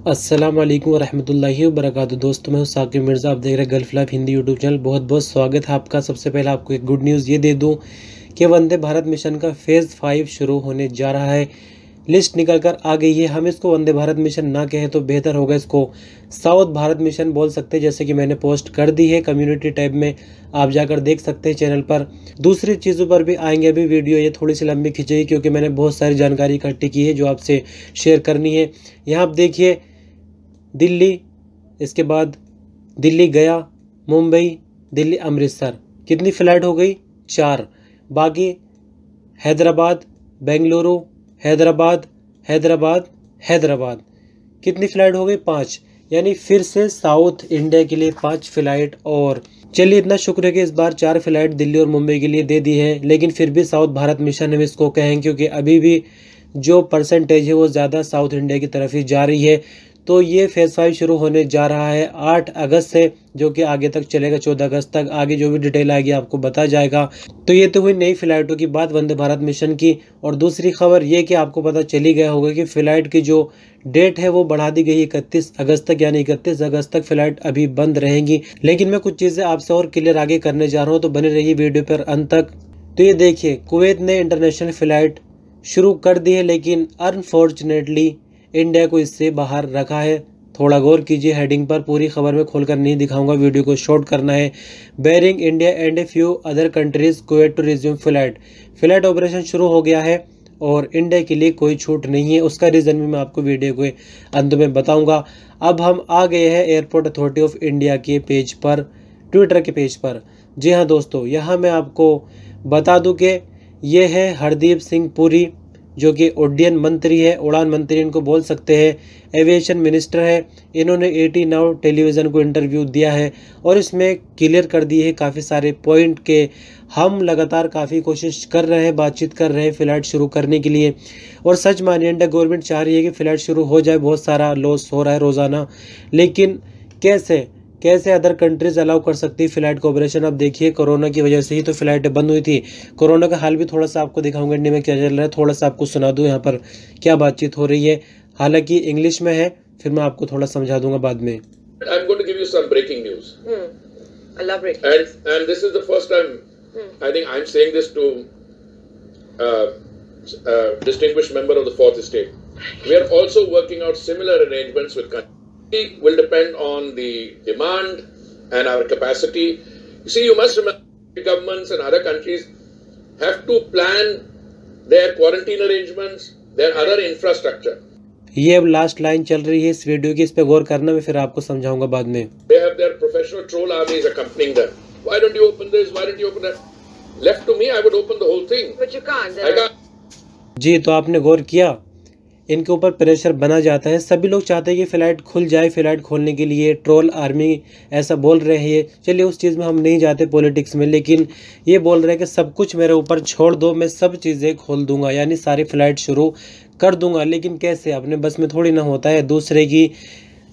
अस्सलाम वालेकुम वरहमतुल्लाहि वबरकातुहू। दोस्तों मैं हूं साकिब मिर्ज़ा, आप देख रहे हैं gulf life Hindi YouTube channel. बहुत बहुत स्वागत है आपका। सबसे पहले आपको एक गुड न्यूज़ ये दे दूं कि वंदे भारत मिशन का फ़ेज़ 5 शुरू होने जा रहा है। लिस्ट निकल कर आ गई है। हम इसको वंदे भारत मिशन ना कहें तो बेहतर होगा, इसको साउथ भारत मिशन बोल सकते हैं, जैसे कि मैंने पोस्ट कर दी है कम्युनिटी टैब में, आप जाकर देख सकते हैं चैनल पर। दूसरी चीज़ों पर भी आएंगे। अभी वीडियो ये थोड़ी सी लंबी खिंचेगी क्योंकि मैंने बहुत सारी जानकारी इकट्ठी की है जो आपसे शेयर करनी है। यहाँ आप देखिए, दिल्ली, इसके बाद दिल्ली गया, मुंबई, दिल्ली अमृतसर, कितनी फ़्लाइट हो गई? 4। बाकी हैदराबाद, बेंगलुरु, हैदराबाद, हैदराबाद, हैदराबाद, कितनी फ़्लाइट हो गई? 5। यानी फिर से साउथ इंडिया के लिए 5 फ़्लाइट। और चलिए, इतना शुक्र है कि इस बार 4 फ़्लाइट दिल्ली और मुंबई के लिए दे दी है, लेकिन फिर भी साउथ भारत मिशन हम इसको कहें क्योंकि अभी भी जो परसेंटेज है वो ज़्यादा साउथ इंडिया की तरफ ही जा रही है। तो ये फ़ेज़ 5 शुरू होने जा रहा है 8 अगस्त से, जो कि आगे तक चलेगा 14 अगस्त तक। आगे जो भी डिटेल आएगी आपको बताया जाएगा। तो ये तो हुई नई फ़्लाइटों की बात वंदे भारत मिशन की। और दूसरी खबर ये कि आपको पता चली गया होगा कि फ़्लाइट की जो डेट है वो बढ़ा दी गई 31 अगस्त तक, यानी 31 अगस्त तक फ़्लाइट अभी बंद रहेंगी। लेकिन मैं कुछ चीज़ें आपसे और क्लियर आगे करने जा रहा हूँ, तो बने रहिए वीडियो पर अंत तक। तो ये देखिए, कुवैत ने इंटरनेशनल फ़्लाइट शुरू कर दी है, लेकिन अनफॉर्चुनेटली इंडिया को इससे बाहर रखा है। थोड़ा गौर कीजिए हेडिंग पर, पूरी खबर में खोलकर नहीं दिखाऊंगा, वीडियो को शॉर्ट करना है। Barring India and a few other countries Kuwait to resume flight operation शुरू हो गया है और इंडिया के लिए कोई छूट नहीं है। उसका रीज़न भी मैं आपको वीडियो के अंत में बताऊंगा। अब हम आ गए हैं एयरपोर्ट अथॉरिटी ऑफ इंडिया के पेज पर, ट्विटर के पेज पर। जी हाँ दोस्तों, यहाँ मैं आपको बता दूं कि ये है हरदीप सिंह पुरी, जो कि उड्डयन मंत्री है, उड़ान मंत्री इनको बोल सकते हैं, एविएशन मिनिस्टर है। इन्होंने 80 नाउ टेलीविज़न को इंटरव्यू दिया है और इसमें क्लियर कर दिए हैं काफ़ी सारे पॉइंट के हम लगातार काफ़ी कोशिश कर रहे हैं, बातचीत कर रहे हैं फ़्लाइट शुरू करने के लिए। और सच मानिए, इंडिया गवर्नमेंट चाह रही है कि फ़्लाइट शुरू हो जाए। बहुत सारा लॉस हो रहा है रोज़ाना, लेकिन कैसे अदर कंट्रीज अलाउ कर सकती है फ़्लाइट को ऑपरेशन। अब देखिए, कोरोना की वजह से ही तो फ़्लाइटें बंद हुई थी। कोरोना का हाल भी थोड़ा सा आपको दिखाऊंगा इंडिया में क्या चल रहा है, थोड़ा सा आपको सुना दूं यहाँ पर क्या बातचीत हो रही है। हालांकि इंग्लिश में है, फिर मैं आपको थोड़ा समझा दूंगा बाद में। I'm going to give you some breaking news. I love breaking. And this is the first time I think I'm saying this to distinguished member of the fourth estate. We are also working out similar arrangements with countries. It will depend on the demand and our capacity. You see, you must remember governments and other countries have to plan their quarantine arrangements, their other infrastructure. ये अब last line चल रही है इस video की, इस पे गौर करना, मैं फिर आपको समझाऊंगा बाद में। They have their professional troll armies accompanying them. Why don't you open this? Why don't you open that? Left to me, I would open the whole thing. But you can't. I can't. जी, तो आपने गौर किया, इनके ऊपर pressure बना जाता है। सभी लोग चाहते हैं कि फ़्लाइट खुल जाए। फ़्लाइट खोलने के लिए ट्रोल आर्मी ऐसा बोल रहे हैं। चलिए, उस चीज़ में हम नहीं जाते पॉलिटिक्स में, लेकिन ये बोल रहे हैं कि सब कुछ मेरे ऊपर छोड़ दो, मैं सब चीज़ें खोल दूंगा, यानी सारी फ़्लाइट शुरू कर दूंगा। लेकिन कैसे? अपने बस में थोड़ी ना होता है। दूसरे की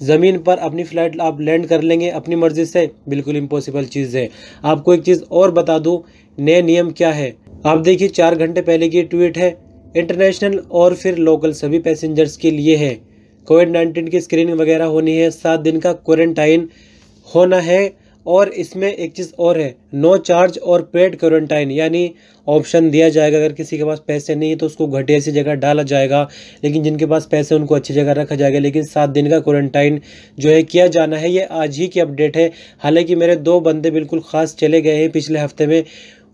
ज़मीन पर अपनी फ़्लाइट आप लैंड कर लेंगे अपनी मर्ज़ी से? बिल्कुल इम्पॉसिबल चीज़ है। आपको एक चीज़ और बता दूँ, नए नियम क्या है। आप देखिए, 4 घंटे पहले की ट्वीट है, इंटरनेशनल और फिर लोकल सभी पैसेंजर्स के लिए है। कोविड-19 की स्क्रीनिंग वगैरह होनी है, 7 दिन का क्वारंटाइन होना है। और इसमें एक चीज़ और है, नो चार्ज और पेड क्वारंटाइन, यानी ऑप्शन दिया जाएगा अगर किसी के पास पैसे नहीं है तो उसको घटिया सी जगह डाला जाएगा, लेकिन जिनके पास पैसे उनको अच्छी जगह रखा जाएगा। लेकिन 7 दिन का क्वारंटाइन जो है किया जाना है। ये आज ही की अपडेट है। हालांकि मेरे 2 बंदे बिल्कुल ख़ास चले गए हैं पिछले हफ्ते में,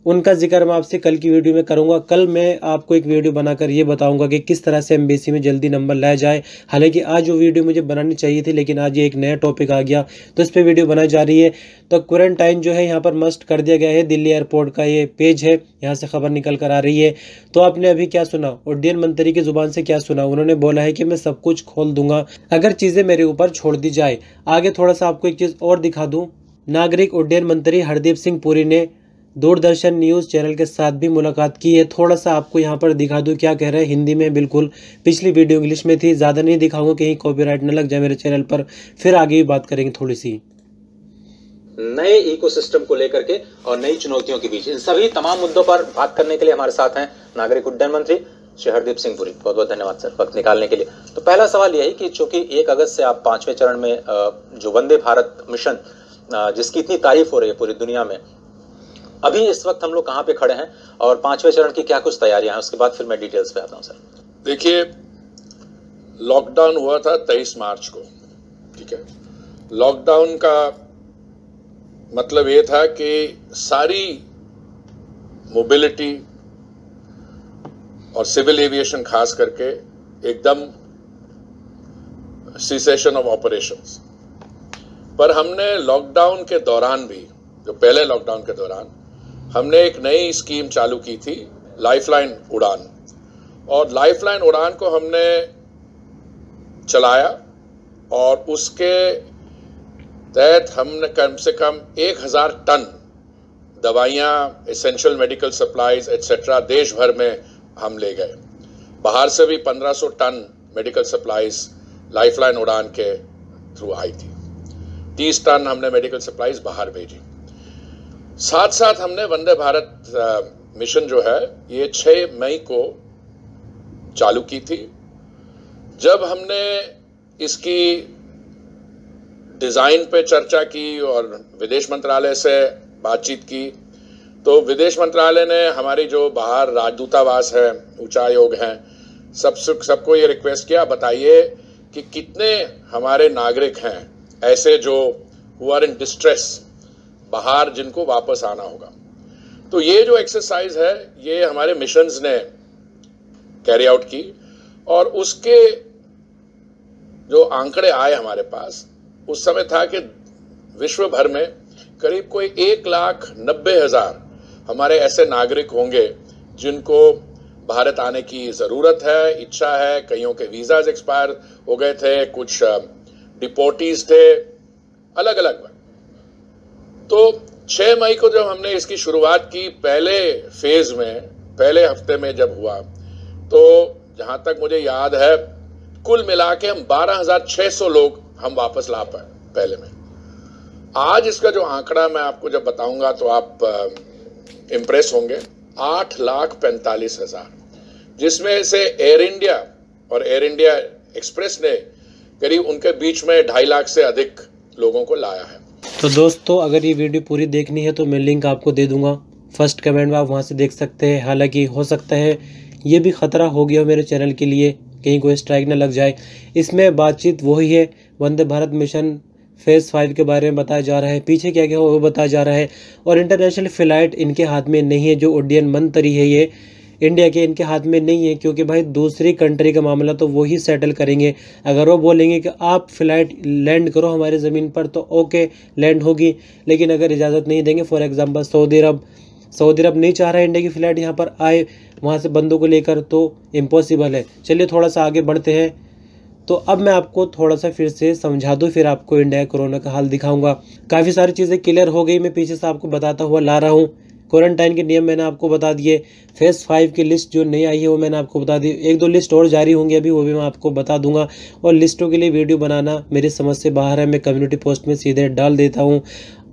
उनका जिक्र मैं आपसे कल की वीडियो में करूंगा। कल मैं आपको एक वीडियो बनाकर ये बताऊंगा कि किस तरह से एम्बेसी में जल्दी नंबर लाया जाए। हालांकि आज जो वीडियो मुझे बनानी चाहिए थी, लेकिन आज ये एक नया टॉपिक आ गया तो इस पर वीडियो बनाई जा रही है। तो क्वारंटाइन जो है यहाँ पर मस्ट कर दिया गया है। दिल्ली एयरपोर्ट का ये पेज है, यहाँ से खबर निकल कर आ रही है। तो आपने अभी क्या सुना, उड्डयन मंत्री की जुबान से क्या सुना? उन्होंने बोला है कि मैं सब कुछ खोल दूंगा अगर चीज़ें मेरे ऊपर छोड़ दी जाए। आगे थोड़ा सा आपको एक चीज़ और दिखा दूँ। नागरिक उड्डयन मंत्री हरदीप सिंह पुरी ने दूरदर्शन न्यूज़ चैनल के साथ भी मुलाकात की है। थोड़ा सा आपको यहाँ पर दिखा दूँ क्या कह रहे हैं हिंदी में। बिल्कुल, पिछली वीडियो इंग्लिश में थी, ज़्यादा नहीं दिखाऊंगा कहीं कॉपीराइट न लग जाए मेरे चैनल पर। फिर आगे भी बात करेंगे थोड़ी सी नए इकोसिस्टम को लेकर के और नई चुनौतियों के बीच। इन सभी तमाम मुद्दों पर बात करने के लिए हमारे साथ हैं नागरिक उड्डयन मंत्री श्री हरदीप सिंह पुरी, बहुत बहुत धन्यवाद सर वक्त निकालने के लिए। तो पहला सवाल यही कि चूंकि 1 अगस्त से आप 5वें चरण में जो वंदे भारत मिशन जिसकी इतनी तारीफ हो रही है पूरी दुनिया में, अभी इस वक्त हम लोग कहाँ पे खड़े हैं और 5वें चरण की क्या कुछ तैयारियां हैं, उसके बाद फिर मैं डिटेल्स पे आता हूँ सर। देखिए, लॉकडाउन हुआ था 23 मार्च को, ठीक है। लॉकडाउन का मतलब ये था कि सारी मोबिलिटी और सिविल एविएशन खास करके एकदम सीसेशन ऑफ ऑपरेशंस। पर हमने लॉकडाउन के दौरान भी, जो पहले लॉकडाउन के दौरान हमने एक नई स्कीम चालू की थी, लाइफलाइन उड़ान। और लाइफलाइन उड़ान को हमने चलाया और उसके तहत हमने कम से कम 1000 टन दवाइयाँ, एसेंशियल मेडिकल सप्लाईज एट्सेट्रा देश भर में हम ले गए। बाहर से भी 1500 टन मेडिकल सप्लाईज लाइफलाइन उड़ान के थ्रू आई थी। 30 टन हमने मेडिकल सप्लाईज बाहर भेजी। साथ साथ हमने वंदे भारत मिशन जो है ये 6 मई को चालू की थी। जब हमने इसकी डिज़ाइन पे चर्चा की और विदेश मंत्रालय से बातचीत की, तो विदेश मंत्रालय ने हमारी जो बाहर राजदूतावास है, उच्चायोग हैं, सबको ये रिक्वेस्ट किया, बताइए कि कितने हमारे नागरिक हैं ऐसे जो हु आर इन डिस्ट्रेस बाहर, जिनको वापस आना होगा। तो ये जो एक्सरसाइज है ये हमारे मिशंस ने कैरी आउट की और उसके जो आंकड़े आए हमारे पास, उस समय था कि विश्व भर में करीब कोई 1,90,000 हमारे ऐसे नागरिक होंगे जिनको भारत आने की ज़रूरत है, इच्छा है। कईयों के वीज़ाज एक्सपायर हो गए थे, कुछ डिपोर्टीज थे, अलग अलग। तो 6 मई को जब हमने इसकी शुरुआत की, पहले फेज में, पहले हफ्ते में जब हुआ, तो जहाँ तक मुझे याद है कुल मिला के हम 12,600 लोग हम वापस ला पाए पहले में। आज इसका जो आंकड़ा मैं आपको जब बताऊंगा तो आप इम्प्रेस होंगे, 8,45,000, जिसमें से एयर इंडिया और एयर इंडिया एक्सप्रेस ने करीब उनके बीच में 2.5 लाख से अधिक लोगों को लाया है। तो दोस्तों, अगर ये वीडियो पूरी देखनी है तो मैं लिंक आपको दे दूंगा, फर्स्ट कमेंट में आप वहाँ से देख सकते हैं। हालांकि हो सकता है ये भी ख़तरा हो गया हो मेरे चैनल के लिए, कहीं कोई स्ट्राइक न लग जाए। इसमें बातचीत वही है, वंदे भारत मिशन फेज़ 5 के बारे में बताया जा रहा है, पीछे क्या क्या वो बताया जा रहा है। और इंटरनेशनल फ़्लाइट इनके हाथ में नहीं है, जो उड्डयन मंत्री है ये इंडिया के, इनके हाथ में नहीं है, क्योंकि भाई दूसरी कंट्री का मामला तो वो ही सेटल करेंगे। अगर वो बोलेंगे कि आप फ़्लाइट लैंड करो हमारे ज़मीन पर तो ओके, लैंड होगी। लेकिन अगर इजाज़त नहीं देंगे, फॉर एग्ज़ाम्पल सऊदी अरब नहीं चाह रहा है इंडिया की फ़्लाइट यहाँ पर आए वहाँ से बंदों को लेकर, तो इम्पॉसिबल है। चलिए थोड़ा सा आगे बढ़ते हैं। तो अब मैं आपको थोड़ा सा फिर से समझा दूँ, फिर आपको इंडिया कोरोना का हाल दिखाऊंगा। काफ़ी सारी चीज़ें क्लियर हो गई, मैं पीछे से आपको बताता हुआ ला रहा हूँ। क्वारंटाइन के नियम मैंने आपको बता दिए, फेज़ 5 की लिस्ट जो नहीं आई है वो मैंने आपको बता दी। 1-2 लिस्ट और जारी होंगी अभी, वो भी मैं आपको बता दूंगा। और लिस्टों के लिए वीडियो बनाना मेरी समझ से बाहर है, मैं कम्युनिटी पोस्ट में सीधे डाल देता हूँ।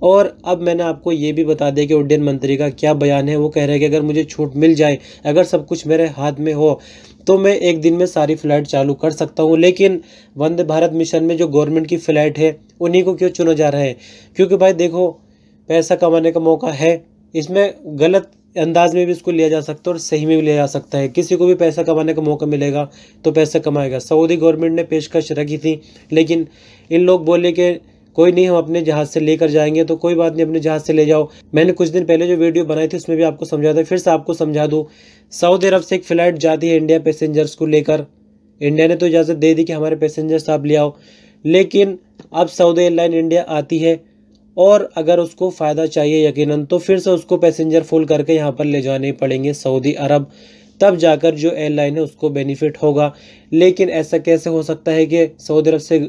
और अब मैंने आपको ये भी बता दिया कि उड्डयन मंत्री का क्या बयान है। वो कह रहे हैं कि अगर मुझे छूट मिल जाए, अगर सब कुछ मेरे हाथ में हो, तो मैं एक दिन में सारी फ़्लाइट चालू कर सकता हूँ। लेकिन वंदे भारत मिशन में जो गवर्नमेंट की फ़्लाइट है उन्हीं को क्यों चुना जा रहा है? क्योंकि भाई देखो, पैसा कमाने का मौका है, इसमें गलत अंदाज में भी इसको लिया जा सकता है और सही में भी लिया जा सकता है। किसी को भी पैसा कमाने का मौका मिलेगा तो पैसा कमाएगा। सऊदी गवर्नमेंट ने पेशकश रखी थी, लेकिन इन लोग बोले कि कोई नहीं, हम अपने जहाज़ से लेकर जाएंगे। तो कोई बात नहीं, अपने जहाज़ से ले जाओ। मैंने कुछ दिन पहले जो वीडियो बनाई थी उसमें भी आपको समझा था, फिर से आपको समझा दूँ। सऊदी अरब से एक फ़्लाइट जाती है इंडिया पैसेंजर्स को लेकर। इंडिया ने तो इजाज़त दे दी कि हमारे पैसेंजर्स आप ले आओ, लेकिन अब सऊदी एयरलाइन इंडिया आती है और अगर उसको फ़ायदा चाहिए यकीनन, तो फिर से उसको पैसेंजर फुल करके यहाँ पर ले जाने पड़ेंगे सऊदी अरब, तब जाकर जो एयरलाइन है उसको बेनिफिट होगा। लेकिन ऐसा कैसे हो सकता है कि सऊदी अरब से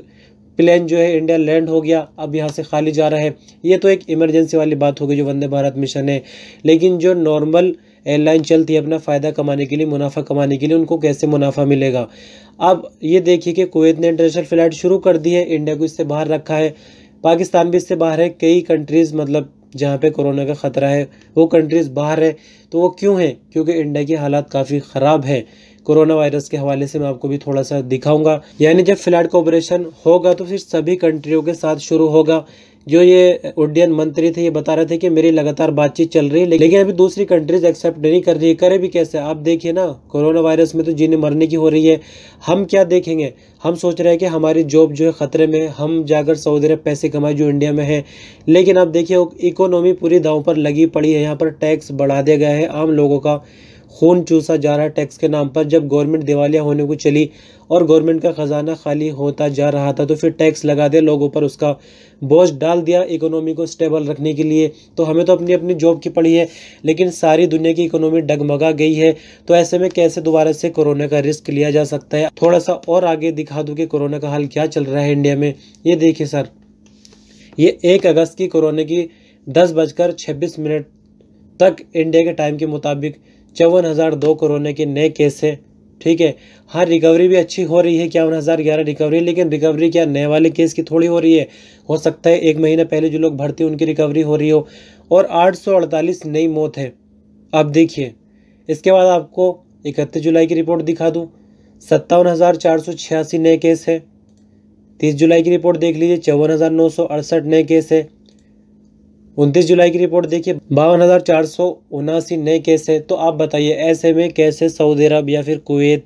प्लेन जो है इंडिया लैंड हो गया, अब यहाँ से खाली जा रहा है? ये तो एक इमरजेंसी वाली बात होगी जो वंदे भारत मिशन है। लेकिन जो नॉर्मल एयरलाइन चलती है अपना फ़ायदा कमाने के लिए, मुनाफा कमाने के लिए, उनको कैसे मुनाफा मिलेगा? अब ये देखिए कि कुवैत ने इंटरनेशनल फ़्लाइट शुरू कर दी है, इंडिया को इससे बाहर रखा है। पाकिस्तान भी इससे बाहर है। कई कंट्रीज़ मतलब जहाँ पे कोरोना का ख़तरा है वो कंट्रीज़ बाहर है। तो वो क्यों है? क्योंकि इंडिया की हालात काफ़ी ख़राब है। कोरोना वायरस के हवाले से मैं आपको भी थोड़ा सा दिखाऊंगा। यानी जब फ्लाइट का ऑपरेशन होगा तो फिर सभी कंट्रियों के साथ शुरू होगा। जो ये उड्डयन मंत्री थे ये बता रहे थे कि मेरी लगातार बातचीत चल रही है, लेकिन अभी दूसरी कंट्रीज एक्सेप्ट नहीं कर रही है। करे भी कैसे? आप देखिए ना, कोरोना वायरस में तो जीने मरने की हो रही है। हम क्या देखेंगे? हम सोच रहे हैं कि हमारी जॉब जो है खतरे में, हम जाकर सऊदी अरब पैसे कमाए जो इंडिया में है। लेकिन आप देखिए इकोनॉमी पूरी दांव पर लगी पड़ी है। यहाँ पर टैक्स बढ़ा दिया गया है, आम लोगों का खून चूसा जा रहा है टैक्स के नाम पर। जब गवर्नमेंट दिवालिया होने को चली और गवर्नमेंट का खजाना खाली होता जा रहा था तो फिर टैक्स लगा दिया लोगों पर, उसका बोझ डाल दिया इकोनॉमी को स्टेबल रखने के लिए। तो हमें तो अपनी अपनी जॉब की पड़ी है, लेकिन सारी दुनिया की इकोनॉमी डगमगा गई है। तो ऐसे में कैसे दोबारा से कोरोना का रिस्क लिया जा सकता है? थोड़ा सा और आगे दिखा दूं कि कोरोना का हाल क्या चल रहा है इंडिया में। ये देखिए सर, ये 1 अगस्त की कोरोना की 10:26 तक इंडिया के टाइम के मुताबिक 54,002 कोरोना के नए केस है। ठीक है, हाँ रिकवरी भी अच्छी हो रही है, 51,011 रिकवरी। लेकिन रिकवरी क्या नए वाले केस की थोड़ी हो रही है? हो सकता है 1 महीना पहले जो लोग भर्ती उनकी रिकवरी हो रही हो। और 848 नई मौत है। अब देखिए, इसके बाद आपको 31 जुलाई की रिपोर्ट दिखा दूँ, 57,486 नए केस है। 30 जुलाई की रिपोर्ट देख लीजिए, 54,968 नए केस है। 29 जुलाई की रिपोर्ट देखिए, 52,479 नए केस है। तो आप बताइए ऐसे में कैसे सऊदी अरब या फिर कुवैत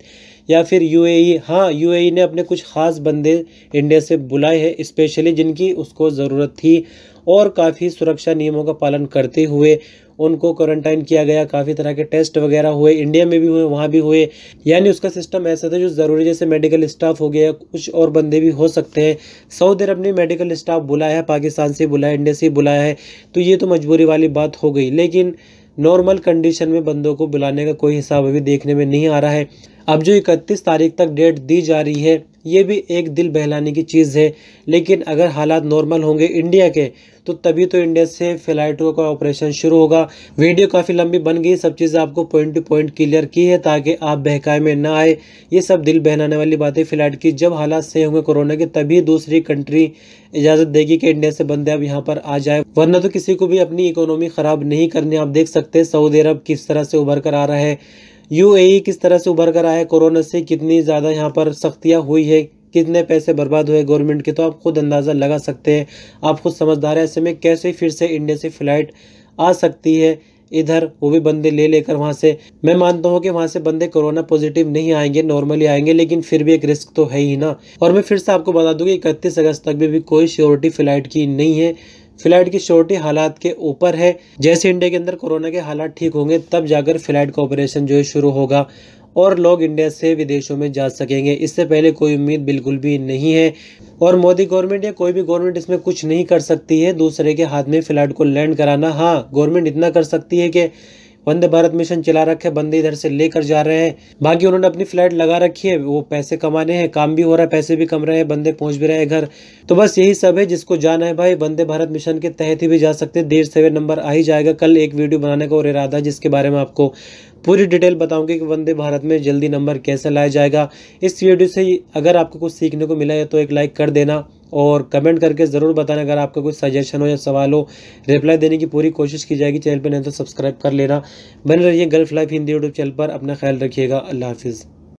या फिर यूएई, हाँ यूएई ने अपने कुछ खास बंदे इंडिया से बुलाए हैं स्पेशली, जिनकी उसको ज़रूरत थी, और काफ़ी सुरक्षा नियमों का पालन करते हुए उनको क्वारंटाइन किया गया। काफ़ी तरह के टेस्ट वगैरह हुए, इंडिया में भी हुए, वहाँ भी हुए। यानी उसका सिस्टम ऐसा था जो ज़रूरी, जैसे मेडिकल स्टाफ हो गया, कुछ और बंदे भी हो सकते हैं। सऊदी अरब ने मेडिकल स्टाफ बुलाया है, पाकिस्तान से बुलाया, इंडिया से बुलाया है, तो ये तो मजबूरी वाली बात हो गई। लेकिन नॉर्मल कंडीशन में बंदों को बुलाने का कोई हिसाब अभी देखने में नहीं आ रहा है। अब जो 31 तारीख तक डेट दी जा रही है, ये भी एक दिल बहलाने की चीज़ है। लेकिन अगर हालात नॉर्मल होंगे इंडिया के, तो तभी तो इंडिया से फ्लाइटों का ऑपरेशन शुरू होगा। वीडियो काफ़ी लंबी बन गई, सब चीज़ें आपको पॉइंट टू पॉइंट क्लियर की है ताकि आप बहकाए में ना आए। ये सब दिल बहलाने वाली बातें फ्लाइट की। जब हालात सही होंगे कोरोना के, तभी दूसरी कंट्री इजाज़त देगी कि इंडिया से बंदे अब यहाँ पर आ जाए, वरना तो किसी को भी अपनी इकोनॉमी ख़राब नहीं करनी। आप देख सकते हैं सऊदी अरब किस तरह से उभर कर आ रहा है, यूएई किस तरह से उभर कर आया है, कोरोना से कितनी ज़्यादा यहाँ पर सख्तियाँ हुई है, कितने पैसे बर्बाद हुए गवर्नमेंट के। तो आप खुद अंदाज़ा लगा सकते हैं, आप खुद समझदार हैं। ऐसे में कैसे फिर से इंडिया से फ़्लाइट आ सकती है इधर, वो भी बंदे ले लेकर वहाँ से। मैं मानता हूँ कि वहाँ से बंदे कोरोना पॉजिटिव नहीं आएंगे, नॉर्मली आएंगे, लेकिन फिर भी एक रिस्क तो है ही ना। और मैं फिर से आपको बता दूँ कि 31 अगस्त तक भी कोई श्योरिटी फ़्लाइट की नहीं है। फ्लाइट की श्योरिटी हालात के ऊपर है। जैसे इंडिया के अंदर कोरोना के हालात ठीक होंगे तब जाकर फ्लाइट का ऑपरेशन जो है शुरू होगा और लोग इंडिया से विदेशों में जा सकेंगे। इससे पहले कोई उम्मीद बिल्कुल भी नहीं है। और मोदी गवर्नमेंट या कोई भी गवर्नमेंट इसमें कुछ नहीं कर सकती है दूसरे के हाथ में फ्लाइट को लैंड कराना। हाँ, गवर्नमेंट इतना कर सकती है कि वंदे भारत मिशन चला रखे है, बंदे इधर से लेकर जा रहे हैं, बाकी उन्होंने अपनी फ्लाइट लगा रखी है, वो पैसे कमाने हैं, काम भी हो रहा है, पैसे भी कम रहे हैं, बंदे पहुंच भी रहे हैं घर। तो बस यही सब है। जिसको जाना है भाई, वंदे भारत मिशन के तहत ही भी जा सकते हैं। देर से नंबर आ ही जाएगा। कल एक वीडियो बनाने का और इरादा है जिसके बारे में आपको पूरी डिटेल बताऊंगी कि वंदे भारत में जल्दी नंबर कैसे लाया जाएगा। इस वीडियो से अगर आपको कुछ सीखने को मिला है तो एक लाइक कर देना और कमेंट करके ज़रूर बताना। अगर आपका कोई सजेशन हो या सवाल हो, रिप्लाई देने की पूरी कोशिश की जाएगी। चैनल पर नहीं तो सब्सक्राइब कर लेना। बने रहिए gulf life Hindi YouTube channel पर। अपना ख्याल रखिएगा। अल्लाह हाफिज़।